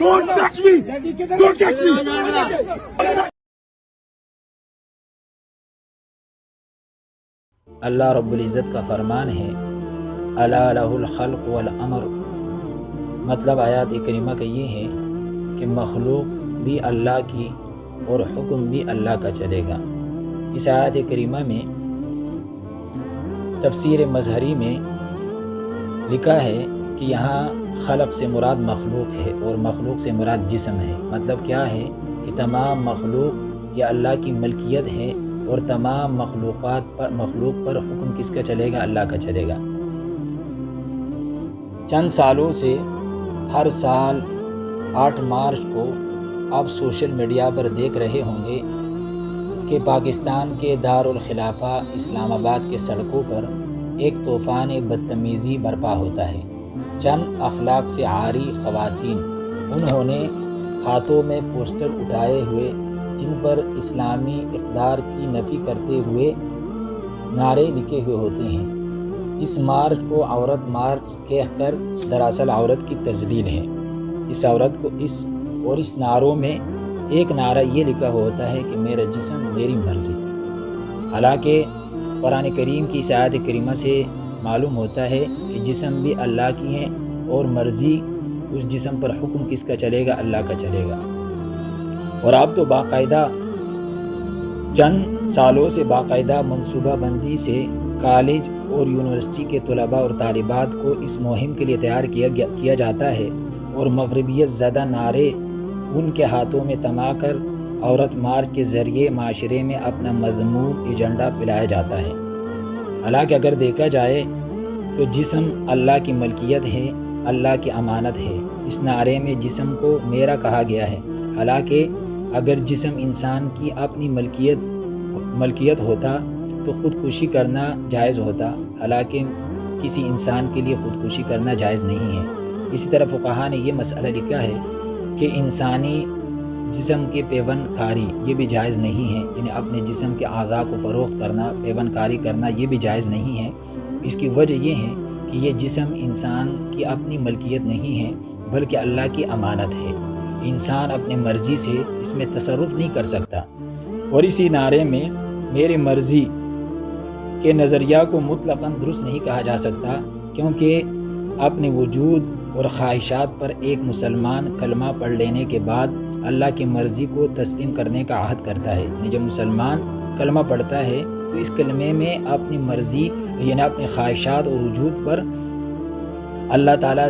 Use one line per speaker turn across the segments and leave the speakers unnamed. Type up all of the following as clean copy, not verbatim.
Don't touch me! Don't touch me!
اللہ رب العزت کا فرمان ہے الا لہ الخلق والامر، مطلب آیات کریمہ کا یہ ہے کہ مخلوق بھی اللہ کی اور حکم بھی اللہ کا چلے گا۔ اس آیات کریمہ میں تفسیر مظہری میں لکھا ہے کہ یہاں خلق سے مراد مخلوق ہے اور مخلوق سے مراد جسم ہے۔ مطلب کیا ہے کہ تمام مخلوق یہ اللہ کی ملکیت ہے اور تمام مخلوق پر حکم کس کا چلے گا؟ اللہ کا چلے گا۔ چند سالوں سے ہر سال 8 مارچ کو آپ سوشل میڈیا پر دیکھ رہے ہوں گے کہ پاکستان کے دارالخلافہ اسلام آباد کے سڑکوں پر ایک طوفان بدتمیزی برپا ہوتا ہے۔ چند اخلاق سے عاری خواتین، انہوں نے ہاتھوں میں پوسٹر اٹھائے ہوئے جن پر اسلامی اقدار کی نفی کرتے ہوئے نعرے لکھے ہوئے ہوتے ہیں۔ اس مارچ کو عورت مارچ کہہ کر دراصل عورت کی تذلیل ہے۔ اس عورت کو اس نعروں میں ایک نعرہ یہ لکھا ہوا ہوتا ہے کہ میرا جسم میری مرضی۔ حالانکہ قرآن کریم کی اس آیت کریمہ سے معلوم ہوتا ہے کہ جسم بھی اللہ کی ہے اور مرضی، اس جسم پر حکم کس کا چلے گا؟ اللہ کا چلے گا۔ اور آپ تو باقاعدہ چند سالوں سے باقاعدہ منصوبہ بندی سے کالج اور یونیورسٹی کے طلباء اور طالبات کو اس مہم کے لیے تیار کیا جاتا ہے اور مغربیت زدہ نعرے ان کے ہاتھوں میں تما کر عورت مارچ کے ذریعے معاشرے میں اپنا مذموم ایجنڈا پلایا جاتا ہے۔ حالانکہ اگر دیکھا جائے تو جسم اللہ کی ملکیت ہے، اللہ کی امانت ہے۔ اس نعرے میں جسم کو میرا کہا گیا ہے۔ حالانکہ اگر جسم انسان کی اپنی ملکیت ہوتا تو خودکشی کرنا جائز ہوتا، حالانکہ کسی انسان کے لیے خودکشی کرنا جائز نہیں ہے۔ اسی طرح فقہا نے یہ مسئلہ لکھا ہے کہ انسانی جسم کے پیوند کاری یہ بھی جائز نہیں ہے، یعنی اپنے جسم کے اعضاء کو فروخت کرنا، پیوند کاری کرنا یہ بھی جائز نہیں ہے۔ اس کی وجہ یہ ہے کہ یہ جسم انسان کی اپنی ملکیت نہیں ہے بلکہ اللہ کی امانت ہے۔ انسان اپنے مرضی سے اس میں تصرف نہیں کر سکتا۔ اور اسی نعرے میں میری مرضی کے نظریہ کو مطلقاً درست نہیں کہا جا سکتا، کیونکہ اپنے وجود اور خواہشات پر ایک مسلمان کلمہ پڑھ لینے کے بعد اللہ کی مرضی کو تسلیم کرنے کا عہد کرتا ہے۔ یعنی جب مسلمان کلمہ پڑھتا ہے تو اس کلمے میں اپنی مرضی یعنی اپنے خواہشات اور وجود پر اللہ تعالیٰ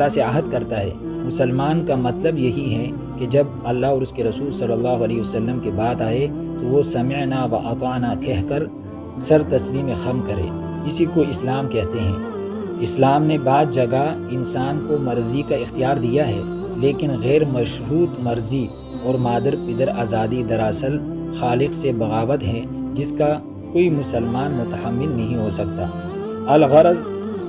سے عہد کرتا ہے۔ مسلمان کا مطلب یہی ہے کہ جب اللہ اور اس کے رسول صلی اللہ علیہ وسلم کی بات آئے تو وہ سمعنا و اطعنا کہہ کر سر تسلیم خم کرے۔ اسی کو اسلام کہتے ہیں۔ اسلام نے بعض جگہ انسان کو مرضی کا اختیار دیا ہے، لیکن غیر مشروط مرضی اور مادر پدر آزادی دراصل خالق سے بغاوت ہے، جس کا کوئی مسلمان متحمل نہیں ہو سکتا۔ الغرض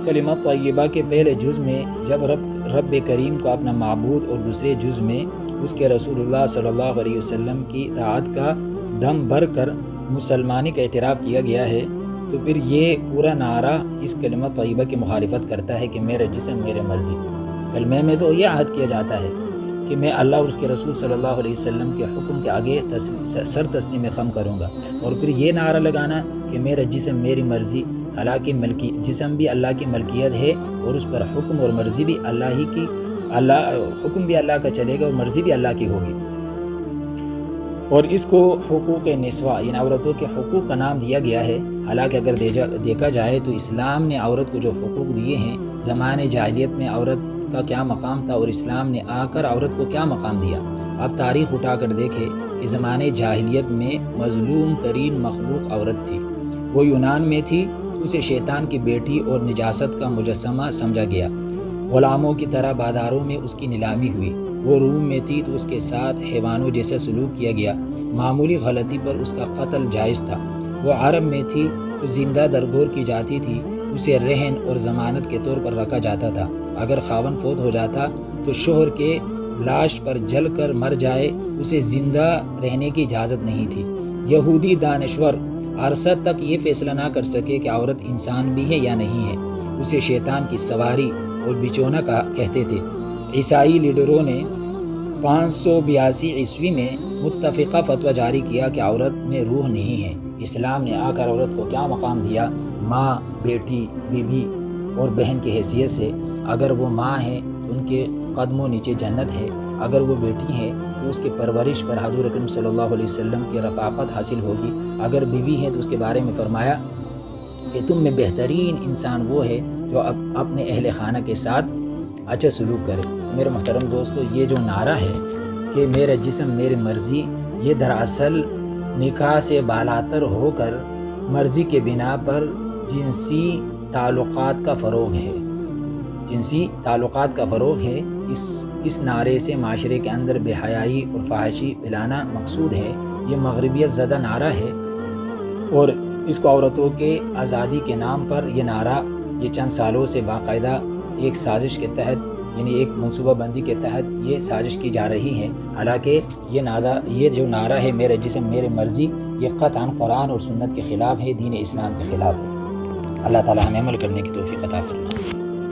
کلمہ طیبہ کے پہلے جز میں جب رب کریم کو اپنا معبود اور دوسرے جز میں اس کے رسول اللہ صلی اللہ علیہ وسلم کی اطاعت کا دم بھر کر مسلمانی کا اعتراف کیا گیا ہے، تو پھر یہ پورا نعرہ اس کلمہ طیبہ کی مخالفت کرتا ہے کہ میرا جسم میرے مرضی۔ کلمے میں تو یہ عہد کیا جاتا ہے کہ میں اللہ اور اس کے رسول صلی اللہ علیہ وسلم کے حکم کے آگے سر تسلیم خم کروں گا، اور پھر یہ نعرہ لگانا کہ میرا جسم میری مرضی، حالانکہ جسم بھی اللہ کی ملکیت ہے اور اس پر حکم اور مرضی بھی حکم بھی اللہ کا چلے گا اور مرضی بھی اللہ کی ہوگی۔ اور اس کو حقوق نسواء یعنی عورتوں کے حقوق کا نام دیا گیا ہے۔ حالانکہ اگر دیکھا جائے تو اسلام نے عورت کو جو حقوق دیے ہیں، زمانے جاہلیت میں عورت کا کیا مقام تھا اور اسلام نے آ کر عورت کو کیا مقام دیا۔ اب تاریخ اٹھا کر دیکھیں کہ زمانے جاہلیت میں مظلوم ترین مخلوق عورت تھی۔ وہ یونان میں تھی تو اسے شیطان کی بیٹی اور نجاست کا مجسمہ سمجھا گیا۔ غلاموں کی طرح بازاروں میں اس کی نیلامی ہوئی۔ وہ روم میں تھی تو اس کے ساتھ حیوانوں جیسا سلوک کیا گیا۔ معمولی غلطی پر اس کا قتل جائز تھا۔ وہ عرب میں تھی تو زندہ درگور کی جاتی تھی، اسے رہن اور ضمانت کے طور پر رکھا جاتا تھا۔ اگر خاوند فوت ہو جاتا تو شوہر کے لاش پر جل کر مر جائے، اسے زندہ رہنے کی اجازت نہیں تھی۔ یہودی دانشور عرصہ تک یہ فیصلہ نہ کر سکے کہ عورت انسان بھی ہے یا نہیں ہے، اسے شیطان کی سواری اور بچونا کہتے تھے۔ عیسائی لیڈروں نے 582 عیسوی میں متفقہ فتویٰ جاری کیا کہ عورت میں روح نہیں ہے۔ اسلام نے آ کر عورت کو کیا مقام دیا؟ ماں، بیٹی، بیوی اور بہن کی حیثیت سے۔ اگر وہ ماں ہے تو ان کے قدموں نیچے جنت ہے، اگر وہ بیٹی ہے تو اس کی پرورش پر حضور اکرم صلی اللہ علیہ وسلم کی رفاقت حاصل ہوگی، اگر بیوی ہے تو اس کے بارے میں فرمایا کہ تم میں بہترین انسان وہ ہے جو اپنے اہل خانہ کے ساتھ اچھا سلوک کرے۔ تو میرے محترم دوستو، یہ جو نعرہ ہے کہ میرا جسم میری مرضی، یہ دراصل نکاح سے بالاتر ہو کر مرضی کے بنا پر جنسی تعلقات کا فروغ ہے۔ جنسی تعلقات کا فروغ ہے۔ اس نعرے سے معاشرے کے اندر بے حیائی اور فحاشی پھیلانا مقصود ہے۔ یہ مغربیت زدہ نعرہ ہے اور اس کو عورتوں کے آزادی کے نام پر یہ نعرہ یہ چند سالوں سے باقاعدہ ایک سازش کے تحت، یعنی ایک منصوبہ بندی کے تحت یہ سازش کی جا رہی ہے۔ حالانکہ یہ جو نعرہ ہے میرا جسم میری مرضی، یہ قطعاً قرآن اور سنت کے خلاف ہے، دین اسلام کے خلاف ہے۔ اللہ تعالیٰ ہمیں عمل کرنے کی توفیق عطا فرمائے۔